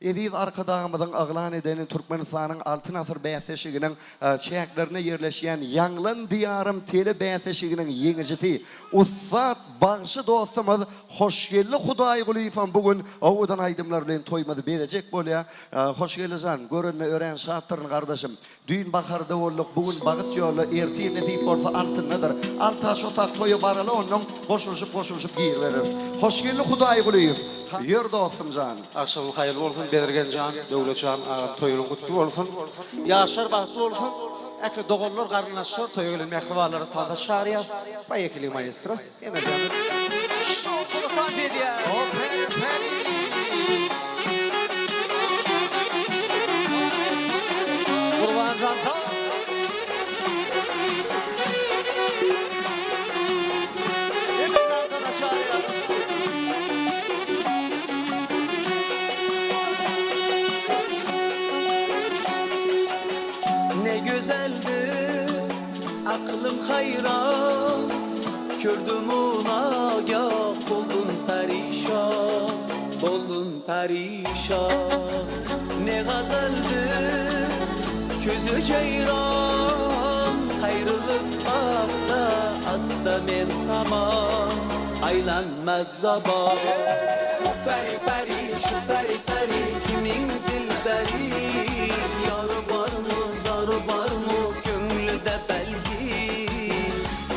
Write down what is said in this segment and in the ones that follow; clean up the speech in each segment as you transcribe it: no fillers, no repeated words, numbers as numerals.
Ediz arkadağımızın ağlan edenin Türkmenistan'ın altın asır bəyəsəşiginin çəyəklerine yerleşen Yanglın diyarım teli bəyəsəşiginin yengicisi Ustad bağışı dostumuz Hoşgelli Hudayi Gülüyfan bugün oğudan aydımlar bilen toymadı bedecek bolya. Hoşgelli can, görünme öğren şahtırın kardeşim. Düğün bakarda olduk, bugün bağıt yolu, ertiği nefik olsa altın nedir? Altaş otak toyu baralı onun koşuluşup giyir verir. Hoşgelli Hudayi Gülüyf. Yer dostum can. Akşamın hayırlı olsun, Bedirgen can, Devlet can, toyunun kutlu olsun. Yaşar bahtı olsun. Ekli doğullar karnılaşır, toyunun meklivaları tanda çağırıyor. Bayekili maestro. Emel canım. Şokunu tanda ediyor. O peri peri. Kurban can sağ ol. Emel can tanda çağırıyor. Ne güzeldi aklım hayran, gördüm ona gah buldum perişan. Ne gazeldi gözü ceyran, ayrılıp baksa asla men tamam, aylanmaz zaman. Peri peri şu peri peri kimin dilberi, yarı var mı zarı var mı gönlüde belki,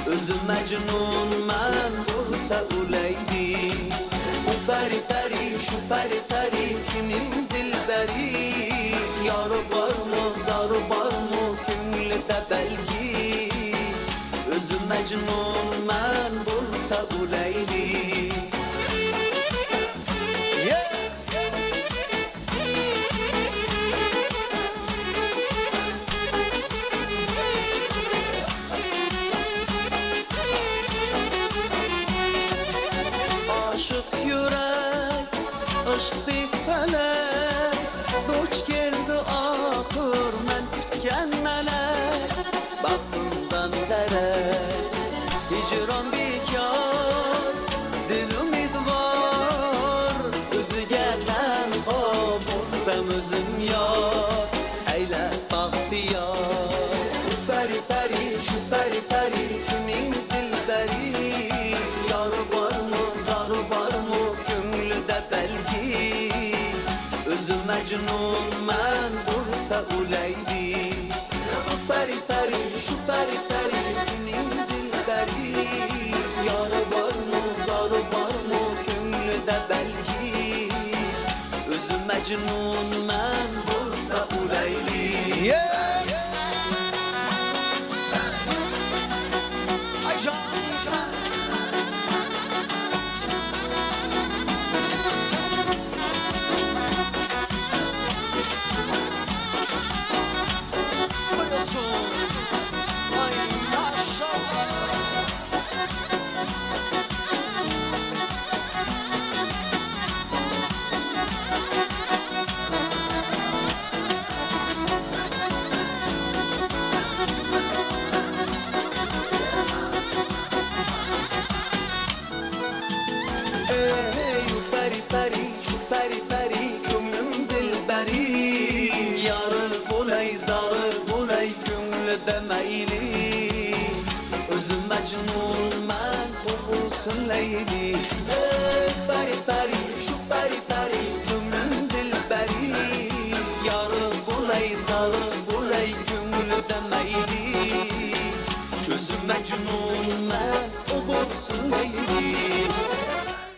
özü mecnun men bulsa uleydi. Bu peri peri şu peri peri kimin dilberi, yarı var mı zarı var mı gönlüde belki, özü mecnun men bulsa uleydi. Aşık yürek, aşk bir felek, duç geldi ahır men kütken melek, baktımdan derek, hicran bikar, dil umidvar, özüge tenha bulsam özüm yar, eyle bahtiyar. Peri peri şu peri peri kimin dilberi, yarı var mı zarı var mı gönlüde belki, özü mecnun men bulsa uleydi. Peri peri şu peri peri kimin dilberi, yarı var mı zarı var mı gönlüde belki, özü mecnun men bulsa uleydi. Ay can sen. Buyursun. Ay maşallah. Ey peri peri şu peri peri gönlüm dilberi, yarı bulay zarı bulay gönlüde meyli, özüm mecnun men bulsun leyli. Ey peri peri şu peri peri gönlüm dilberi, yarı bulay zarı bulay gönlüde meyli, özüm mecnun men